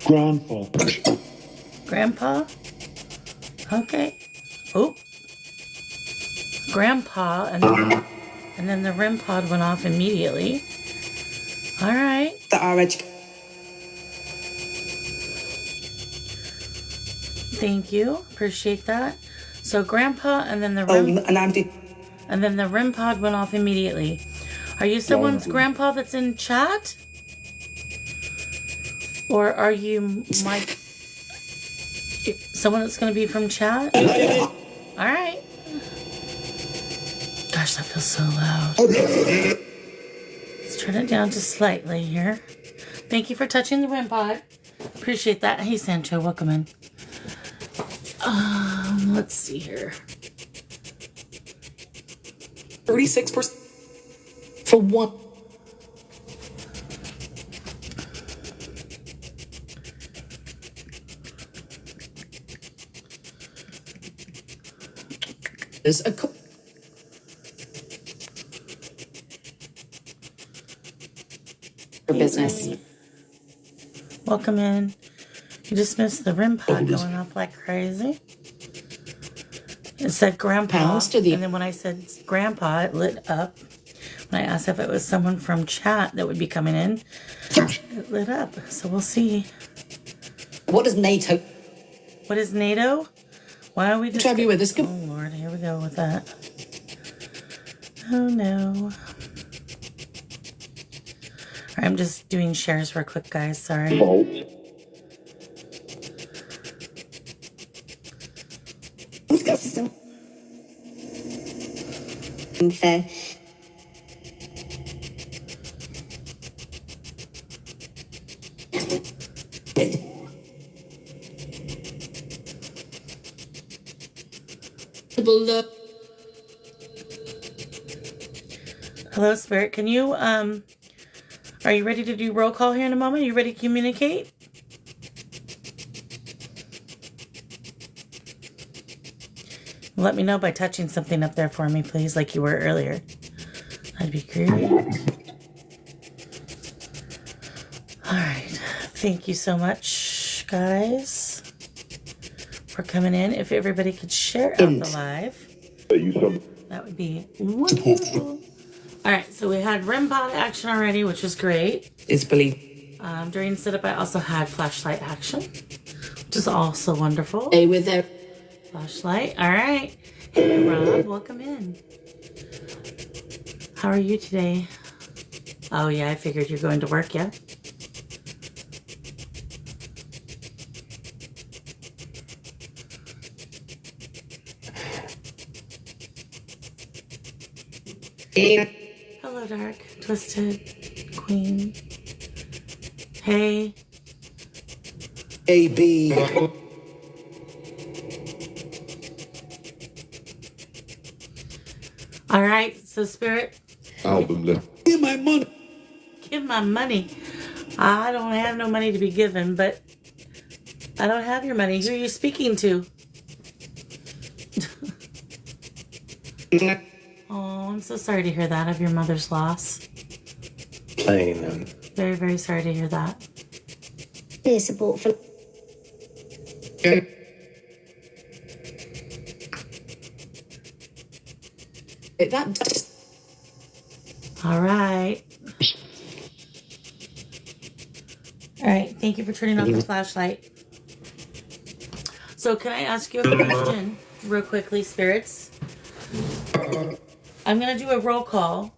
Grandpa. Grandpa? Okay. Oh. Grandpa, and then the REM pod went off immediately. All right. Thank you. Appreciate that. So Grandpa, and then the REM pod went off immediately. Are you someone's grandpa that's in chat? Or are you someone that's going to be from chat? All right. Gosh, that feels so loud. Let's turn it down just slightly here. Thank you for touching the REM pod. Appreciate that. Hey, Sancho, welcome in. Let's see here. 36% for one. There's a business. Welcome in. You just missed the REM pod going off like crazy. It said Grandpa, and then when I said Grandpa, it lit up. When I asked if it was someone from chat that would be coming in, it lit up. So we'll see. What is NATO? What is NATO? Why are we just... Have you with us? Oh, Lord, here we go with that. Oh, no. All right, I'm just doing shares real quick, guys. Sorry. Unfair. Hello, Spirit. Can you, are you ready to do roll call here in a moment? Are you ready to communicate? Let me know by touching something up there for me, please, like you were earlier. That'd be great. All right. Thank you so much, guys, for coming in. If everybody could share out the live, that would be wonderful. All right. So we had REM pod action already, which is great. It's believed. During setup, I also had flashlight action, which is also wonderful. Hey, with that. Flashlight. All right. Hey, Rob. Welcome in. How are you today? Oh, yeah. I figured you're going to work, yeah? Hello, Dark. Twisted. Queen. Hey. AB. All right, so Spirit. Album left. Give my money. Give my money. I don't have no money to be given, but I don't have your money. Who are you speaking to? Oh, I'm so sorry to hear that of your mother's loss. Plain. Very, very sorry to hear that. Peer support for... That. All right. All right. Thank you for turning off the flashlight. So can I ask you a question real quickly, Spirits? I'm going to do a roll call.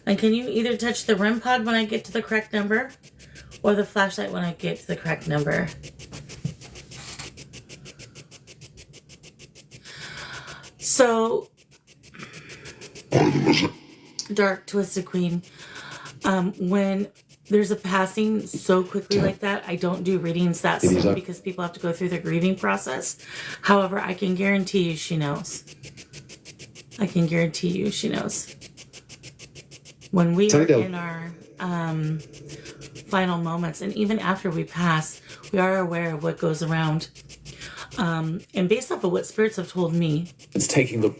And can you either touch the REM pod when I get to the correct number or the flashlight when I get to the correct number? So... Dark Twisted Queen, when there's a passing so quickly like that, I don't do readings that soon because people have to go through the grieving process. However, I can guarantee you she knows. I can guarantee you she knows. When we are in our final moments, and even after we pass, we are aware of what goes around. And based off of what spirits have told me, It's taking the...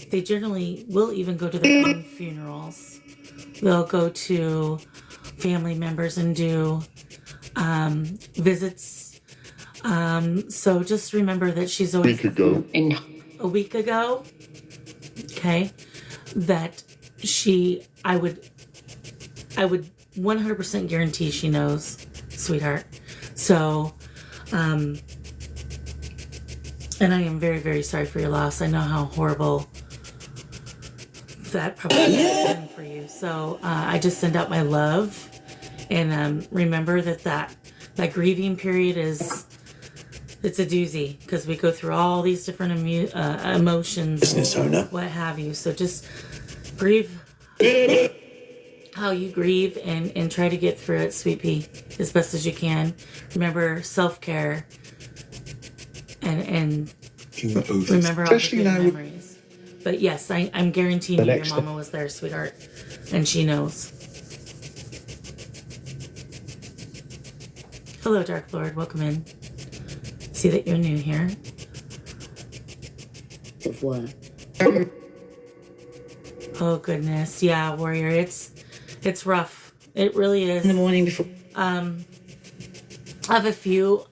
they generally will even go to their own funerals. They'll go to family members and do visits. So just remember that she's always a week ago. Okay. That I would 100% guarantee she knows, sweetheart. So, and I am very, very sorry for your loss. I know how horrible that probably has been for you. So, I just send out my love, and remember that grieving period it's a doozy, because we go through all these different emotions, Business owner. what have you. So just grieve how you grieve, and try to get through it, sweet pea, as best as you can. Remember self-care, and remember all the good memories. But yes, I'm guaranteeing you your mama was there, sweetheart, and she knows. Hello, Dark Lord. Welcome in. See that you're new here. Of work. Oh goodness, yeah, warrior. It's rough. It really is. In the morning before. I have a few.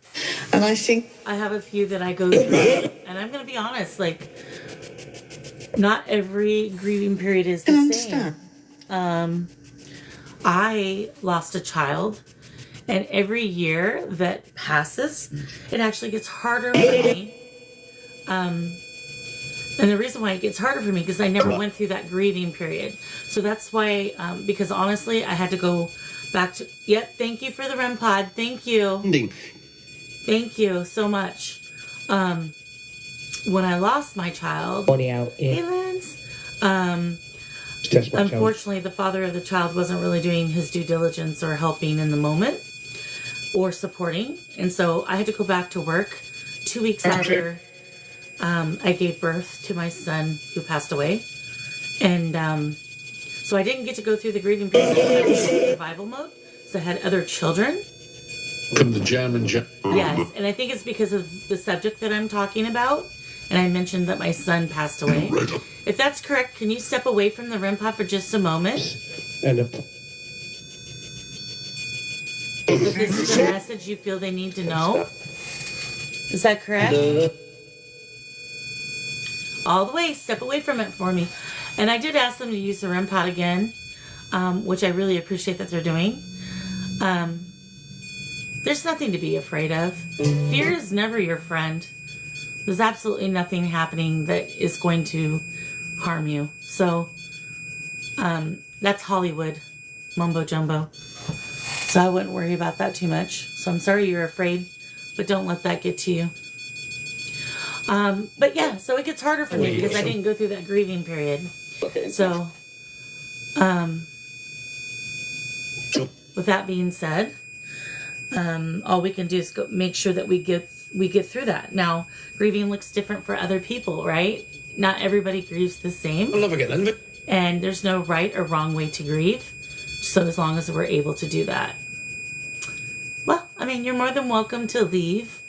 And I think I have a few that I go through, and I'm gonna be honest. Like, not every grieving period is the same. I lost a child, and every year that passes, it actually gets harder for me. And the reason why it gets harder for me, because I never went through that grieving period. So that's why, because honestly, I had to go back to, yep, thank you for the REM pod. Thank you. Thank you so much. When I lost my child, hey, Lance, unfortunately, the father of the child wasn't really doing his due diligence or helping in the moment or supporting. And so I had to go back to work 2 weeks after I gave birth to my son who passed away. And so I didn't get to go through the grieving period because I was in survival mode. So I had other children. From the German. Yes, and I think it's because of the subject that I'm talking about. And I mentioned that my son passed away. If that's correct, can you step away from the REM pod for just a moment? And If this is a message you feel they need to know. Is that correct? All the way. Step away from it for me. And I did ask them to use the REM pod again, which I really appreciate that they're doing. There's nothing to be afraid of. Fear is never your friend. There's absolutely nothing happening that is going to harm you. So, that's Hollywood mumbo jumbo. So I wouldn't worry about that too much. So I'm sorry you're afraid, but don't let that get to you. But yeah, so it gets harder for me because I didn't go through that grieving period. So, with that being said, all we can do is make sure that we get through that. Now, grieving looks different for other people, right? Not everybody grieves the same. I'll never get that. And there's no right or wrong way to grieve. So as long as we're able to do that. Well, I mean, you're more than welcome to leave.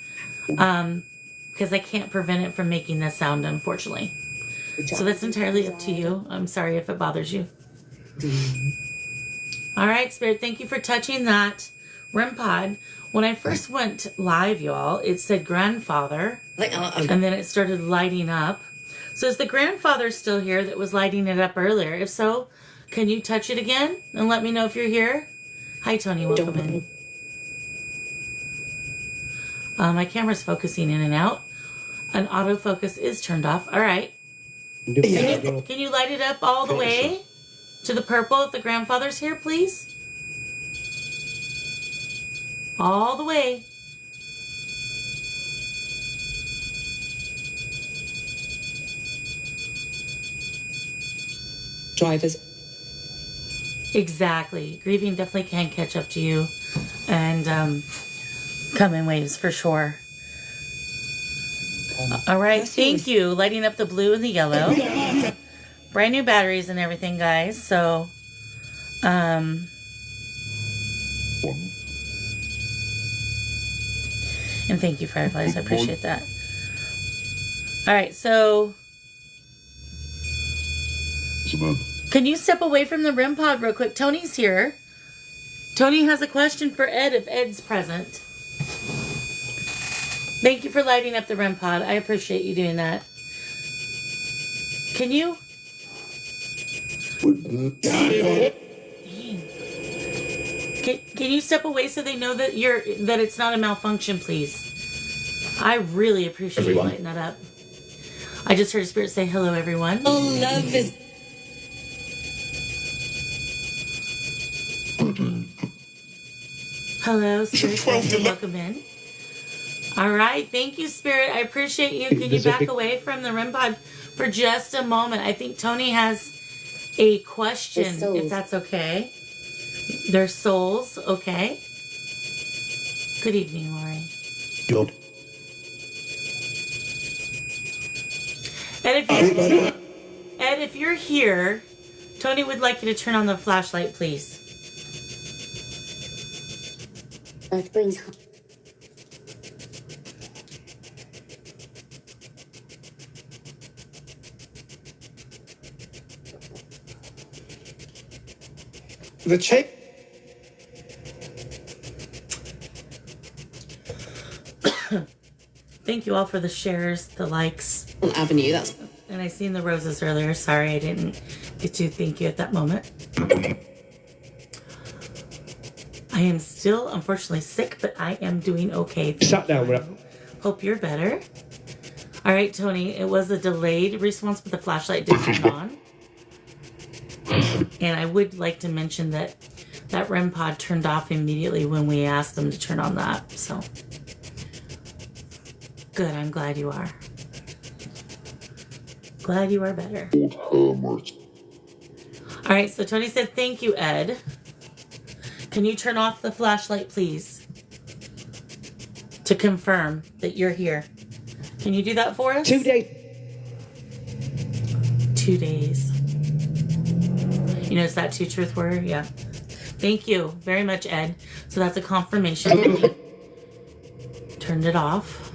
Because I can't prevent it from making this sound, unfortunately. So that's entirely up to you. I'm sorry if it bothers you. All right, Spirit, thank you for touching that REM pod. When I first went live, y'all, it said grandfather, and then it started lighting up. So is the grandfather still here that was lighting it up earlier? If so, can you touch it again and let me know if you're here? Hi, Tony. Welcome in. My camera's focusing in and out. An autofocus is turned off. All right. Can you light it up all the way to the purple if the grandfather's here, please? All the way. drivers. Exactly. Grieving definitely can catch up to you and come in waves for sure. All right. Thank you. Lighting up the blue and the yellow. Brand new batteries and everything, guys. So, and thank you, Fireflies. I appreciate that. All right. So, can you step away from the REM pod real quick? Tony's here. Tony has a question for Ed if Ed's present. Thank you for lighting up the REM pod. I appreciate you doing that. Can you? Dang. Can you step away so they know that that it's not a malfunction, please? I really appreciate you lighting that up. I just heard a spirit say hello, everyone. oh, love is. Hello, Spirit. Welcome in. All right. Thank you, Spirit. I appreciate you. Can you back away from the REM pod for just a moment? I think Tony has a question, if that's okay. Their souls, okay. Good evening, Lori. Good. Ed, if you're here, Tony would like you to turn on the flashlight, please. Earth brings The chain. Thank you all for the shares, the likes. Avenue, that's. And I seen the roses earlier. Sorry I didn't get to thank you at that moment. I am still, unfortunately, sick, but I am doing okay. Shut down, Rep. Hope you're better. All right, Tony, it was a delayed response, but the flashlight did turn on. And I would like to mention that that REM pod turned off immediately when we asked them to turn on that. So, good, I'm glad you are. Glad you are better. All right, so Tony said, thank you, Ed. Can you turn off the flashlight, please? To confirm that you're here. Can you do that for us? 2 days. 2 days. You notice that 2 truth word? Yeah. Thank you very much, Ed. So that's a confirmation. Turned it off.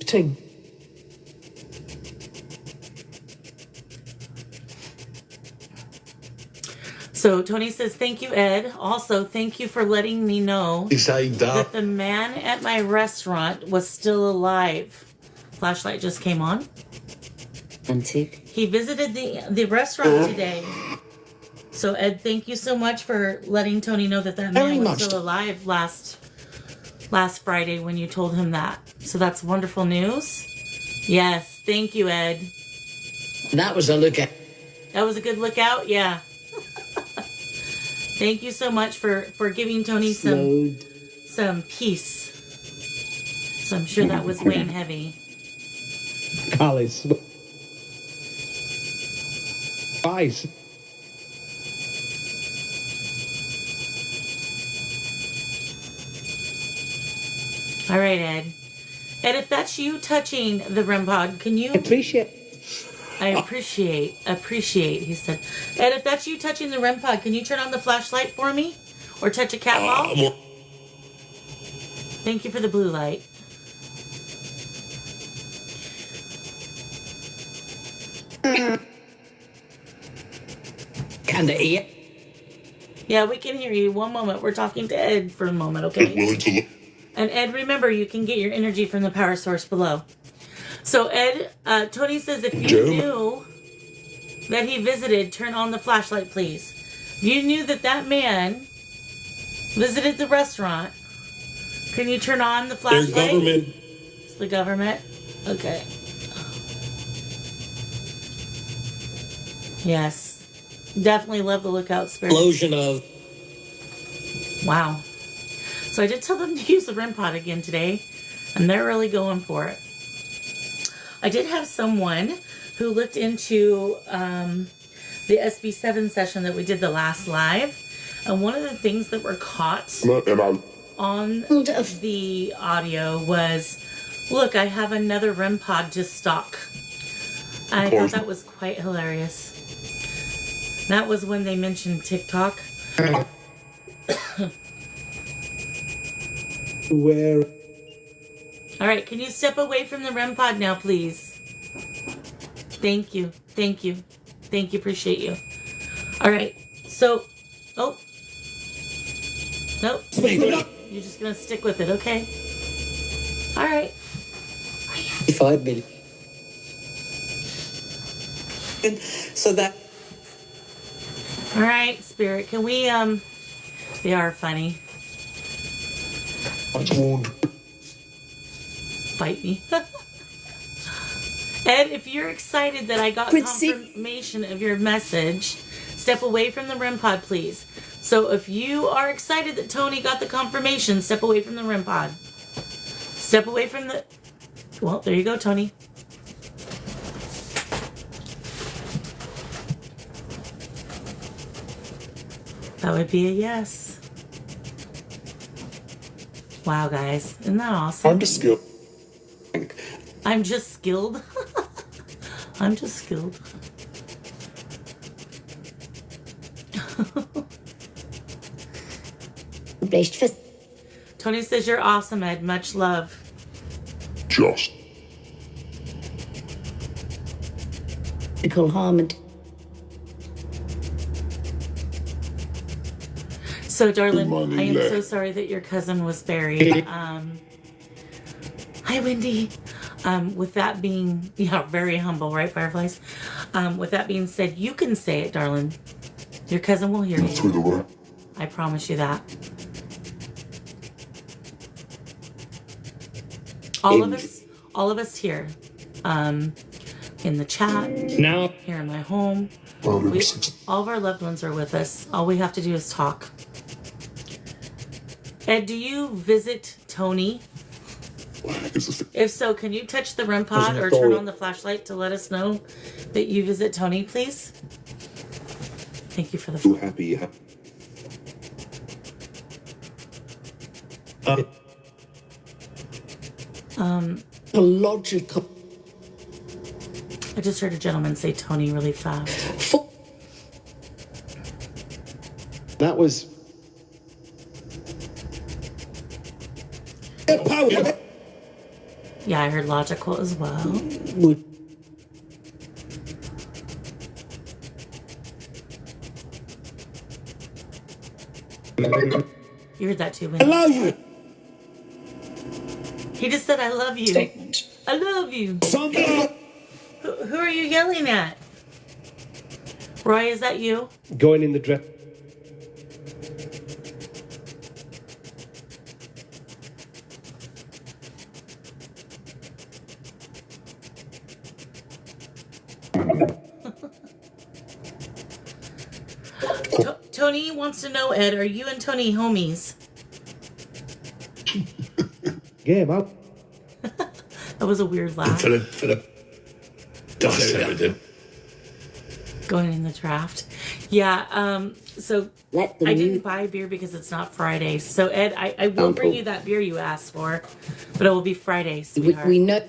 Ting. So Tony says, thank you, Ed. Also, thank you for letting me know that the man at my restaurant was still alive. Flashlight just came on. Antique. He visited the restaurant today. So Ed, thank you so much for letting Tony know that that man was still alive last Friday when you told him that. So that's wonderful news. Yes, thank you, Ed. That was a look at. That was a good lookout, yeah. Thank you so much for giving Tony some peace. So I'm sure that was weighing heavy. Alice. Ice. All right, Ed. Ed, if that's you touching the REM pod, can you... I appreciate, he said. Ed, if that's you touching the REM pod, can you turn on the flashlight for me? Or touch a cat ball? Thank you for the blue light. Kinda ear. Yeah, we can hear you. One moment. We're talking to Ed for a moment, okay? And Ed, remember, you can get your energy from the power source below. So Ed, Tony says if you knew that he visited, turn on the flashlight, please. If you knew that man visited the restaurant, can you turn on the flashlight? There's government. It's the government? Okay. Yes. Definitely love the lookout spirit. Explosion of. Wow. So I did tell them to use the REM pod again today, and they're really going for it. I did have someone who looked into the SB7 session that we did the last live, and one of the things that were caught on the audio was, look, I have another REM pod to stock. And I thought that was quite hilarious. That was when they mentioned TikTok. Where? All right, can you step away from the REM pod now, please? Thank you. Thank you. Thank you. Appreciate you. All right. So, oh. Nope. You're just going to stick with it, okay? All right. 5 million. So that. All right, Spirit. Can we, they are funny. Bite me. Ed, if you're excited that I got confirmation of your message, step away from the REM pod, please. So if you are excited that Tony got the confirmation, step away from the REM pod. Step away from the... Well, there you go, Tony. That would be a yes. Wow, guys. Isn't that awesome? I'm just skilled. I'm just skilled. I'm just skilled. Tony says you're awesome, Ed. Much love. Just. Harmony. So, darling, I am so sorry that your cousin was buried. Hi, Wendy. With that being, yeah, very humble, right, Fireflies? With that being said, you can say it, darling. Your cousin will hear you. I promise you that. All of us here, in the chat, Now, here in my home, all of our loved ones are with us. All we have to do is talk. Ed, do you visit Tony? If so, can you touch the REM pod or turn on the flashlight to let us know that you visit Tony, please? Thank you for the... Happy. Logical. I just heard a gentleman say Tony really fast. that was... Yeah, I heard logical as well. You heard that too, Wendy. I love you. He just said, I love you. I love you. Who are you yelling at? Roy, is that you? Going in the dress. Tony wants to know, Ed, are you and Tony homies? Yeah, man. That was a weird laugh. Philip. Going in the draft. Yeah, so I didn't buy beer because it's not Friday. So, Ed, I will bring you that beer you asked for, but it will be Friday, sweetheart. We know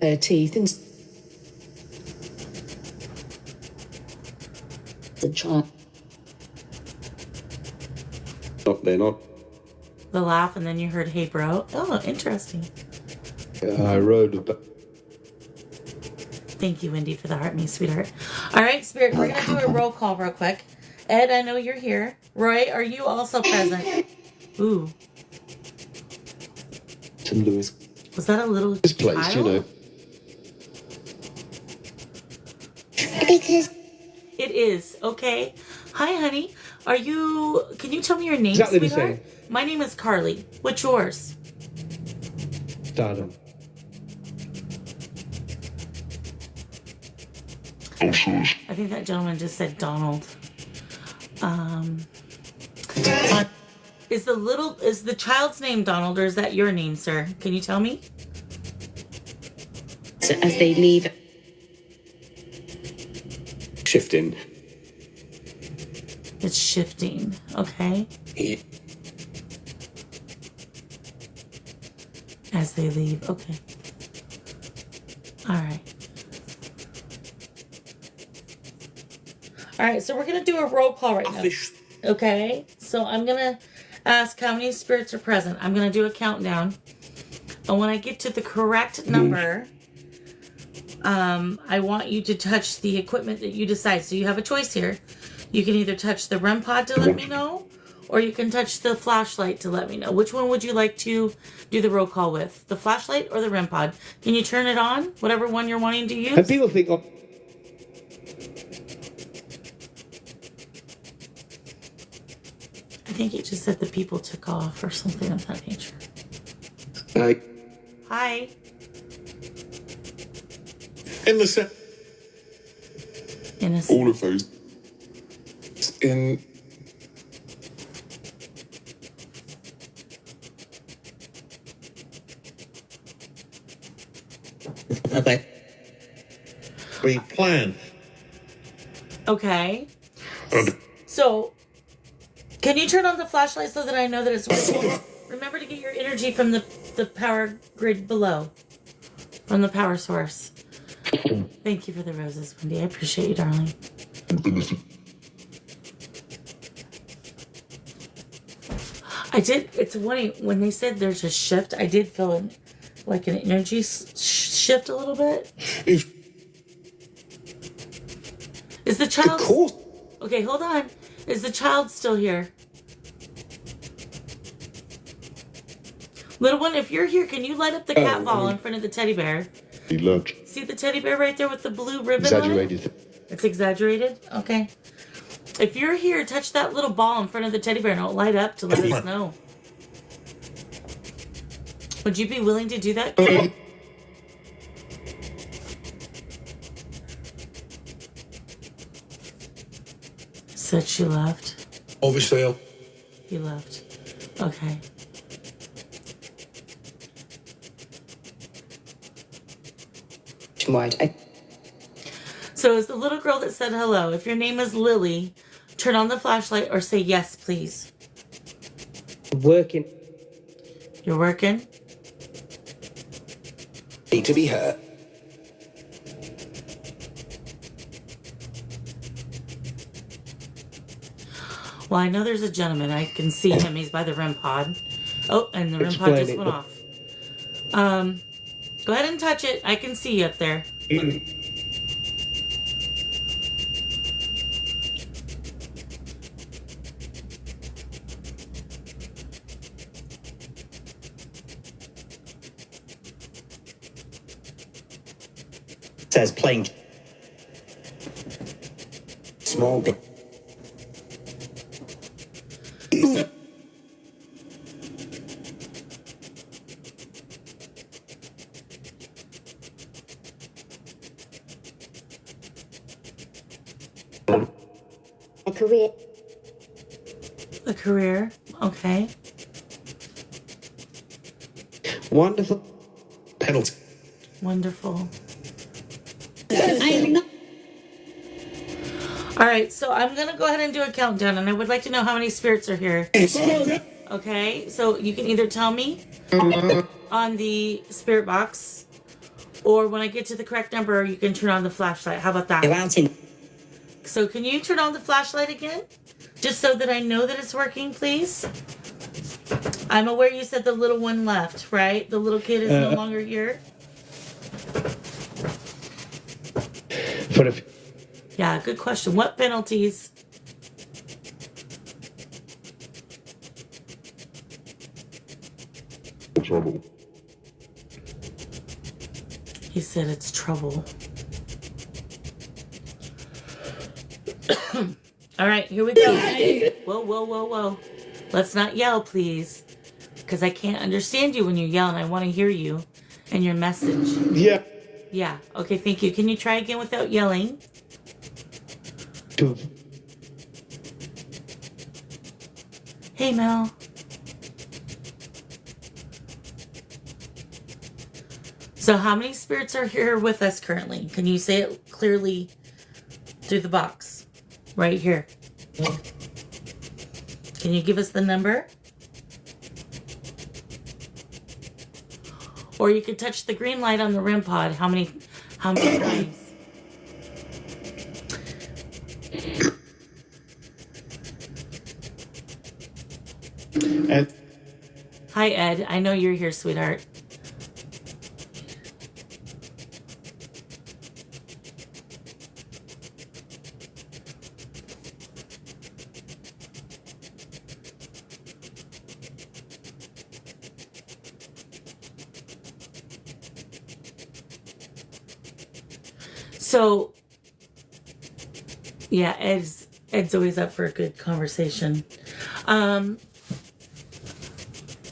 their teeth and the child. They're not. The laugh, and then you heard, hey, bro. Oh, interesting. I rode. Thank you, Wendy, for the heart me, sweetheart. All right, Spirit, we're going to do a roll call real quick. Ed, I know you're here. Roy, are you also present? Ooh. St. Louis. Was that a little This place, child? you know. Because It is, okay. Hi, honey. Can you tell me your name, Exactly the sweetheart? same. My name is Carly. What's yours? Darling. I think that gentleman just said Donald. Is the child's name Donald, or is that your name, sir? Can you tell me? So as they leave. Shifting. It's shifting, okay? As they leave, okay. All right. All right, so we're going to do a roll call right now. Okay? So I'm going to ask how many spirits are present. I'm going to do a countdown. And when I get to the correct number, I want you to touch the equipment that you decide. So you have a choice here. You can either touch the REM pod to let me know, or you can touch the flashlight to let me know. Which one would you like to do the roll call with? The flashlight or the REM pod? Can you turn it on? Whatever one you're wanting to use. And people think, oh, I think it just said the people took off or something of that nature. Hi. In the set. Innocent. All of those. In. Okay. We plan. Okay. And So, can you turn on the flashlight so that I know that it's working? Remember to get your energy from the power grid below. From the power source. Thank you for the roses, Wendy. I appreciate you, darling. I did. It's funny when they said there's a shift. I did feel like an energy shift a little bit. if. Is the child? Of course. Okay, hold on. Is the child still here? Little one, if you're here, can you light up the cat ball in front of the teddy bear? He learned. See the teddy bear right there with the blue ribbon exaggerated. on it? It's exaggerated? Okay. If you're here, touch that little ball in front of the teddy bear and it'll light up to let us know. Would you be willing to do that? Said she left. Obviously, He left. Okay. Wide. So it's the little girl that said hello. If your name is Lily, turn on the flashlight or say yes, please. Working. You're working? Need to be heard. Well, I know there's a gentleman. I can see him. He's by the REM pod. Oh, and the REM pod Explain just it. went off. Go ahead and touch it. I can see you up there. Says plain. Small bit. A career. The career. Okay. Wonderful. Penalty. Wonderful. I'm not. All right, so I'm going to go ahead and do a countdown, and I would like to know how many spirits are here. Okay, so you can either tell me on the spirit box, or when I get to the correct number, you can turn on the flashlight. How about You're that? out in. So can you turn on the flashlight again? Just so that I know that it's working, please. I'm aware you said the little one left, right? The little kid is no longer here. For the Yeah, good question. What penalties? Trouble. He said it's trouble. All right, here we go. Whoa, whoa, whoa, whoa. Let's not yell, please. Because I can't understand you when you yell, and I want to hear you and your message. yeah. Yeah, okay, thank you. Can you try again without yelling? Hey, Mel. So how many spirits are here with us currently? Can you say it clearly through the box? Right here. Can you give us the number? Or you could touch the green light on the REM pod. How many times? And Hi, Ed. I know you're here, sweetheart. So, yeah, Ed's always up for a good conversation.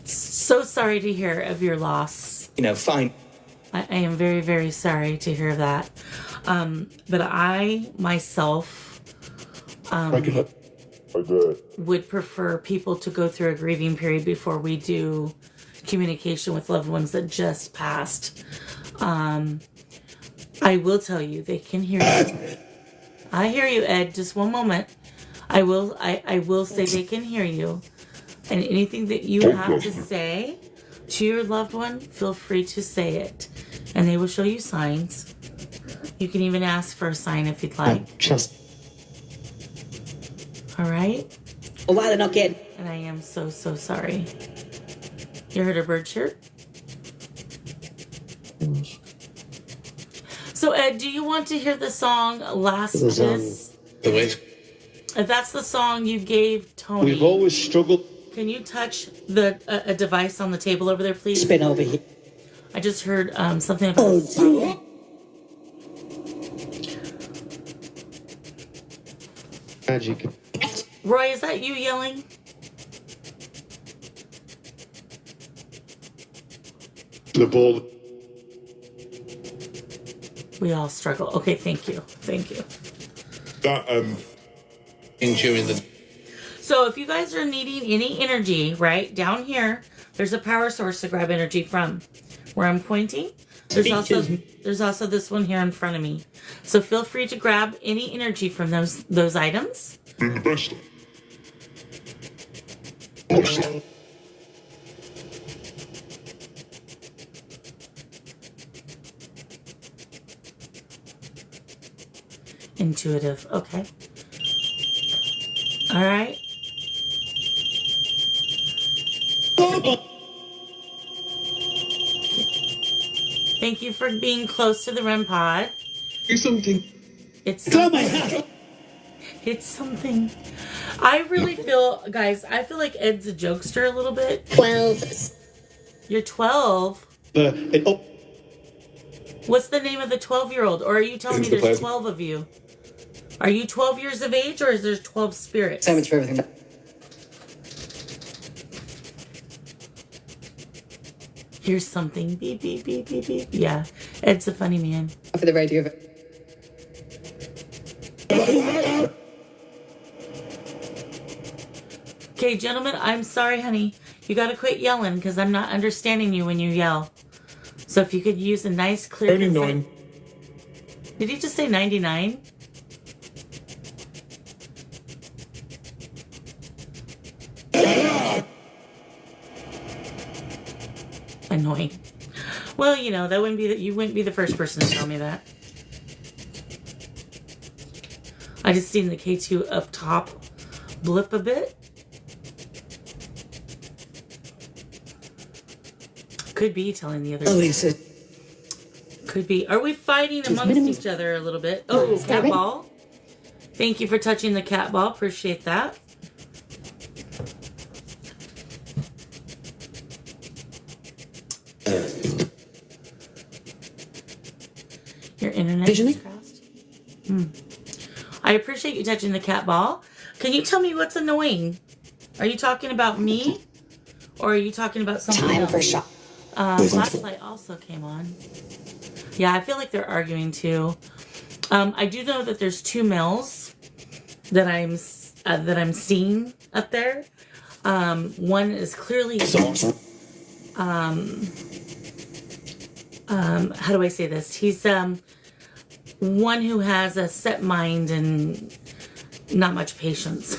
So sorry to hear of your loss. Fine. I am very, very sorry to hear that. But I myself would prefer people to go through a grieving period before we do communication with loved ones that just passed. I will tell you, they can hear you. I hear you, Ed. Just one moment. I will say they can hear you. And anything that you have to say to your loved one, feel free to say it. And they will show you signs. You can even ask for a sign if you'd like. Just. All right? Why they're not getting. And I am so, so sorry. You heard a bird chirp? So, Ed, do you want to hear the song Last Kiss? The way. If that's the song you gave Tony, We've always struggled. can you touch a device on the table over there, please? Spin over here. I just heard something about Magic. Roy, is that you yelling? The ball. We all struggle. Okay, thank you. Thank you. That during the. So if you guys are needing any energy, right, down here, there's a power source to grab energy from. Where I'm pointing, there's also this one here in front of me. So feel free to grab any energy from those items. In the breast. Intuitive. Okay. All right. Thank you for being close to the REM pod. Do something. It's something. It's something. I really feel, guys, I feel like Ed's a jokester a little bit. 12. You're 12. What's the name of the 12-year-old? Or are you telling me there's 12 of you? Are you 12 years of age, or is there 12 spirits? So much for everything. Here's something. Beep, beep, beep, beep, beep. Yeah, Ed's a funny man. For the radio. Okay, gentlemen, I'm sorry, honey. You gotta quit yelling, because I'm not understanding you when you yell. So if you could use a nice, clear... 99. Did he just say 99? Annoying. Well, you know, that wouldn't be you wouldn't be the first person to tell me that. I just seen the K2 up top blip a bit. Could be telling the other. Oh, Lisa. Could be. Are we fighting amongst each other a little bit? Oh, cat ball. Thank you for touching the cat ball. Appreciate that. Your internet is fast. I appreciate you touching the cat ball. Can you tell me what's annoying? Are you talking about me? Or are you talking about something else? Time for shot. Flashlight also came on. Yeah, I feel like they're arguing too. I do know that there's two males that I'm seeing up there. One is clearly how do I say this? He's one who has a set mind and not much patience.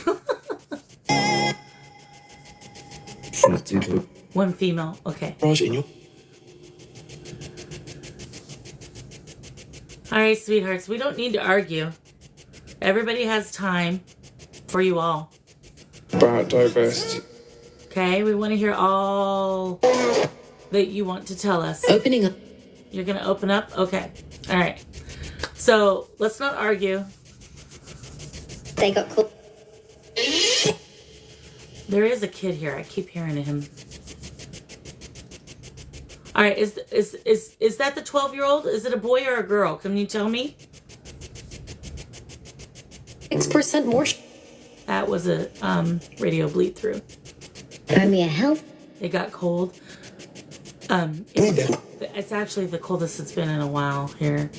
One female. Okay. All right, sweethearts. We don't need to argue. Everybody has time for you all. About diversity. Okay, we want to hear all that you want to tell us. Opening up. You're going to open up? Okay. All right. So let's not argue. They got caught. There is a kid here. I keep hearing him. All right. Is that the 12-year-old? Is it a boy or a girl? Can you tell me? 4% more. That was a radio bleed through. Buy me a health. It got cold. It's actually the coldest it's been in a while here.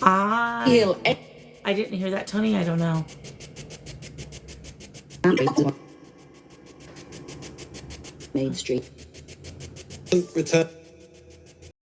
I didn't hear that, Tony. I don't know. Main Street. Return.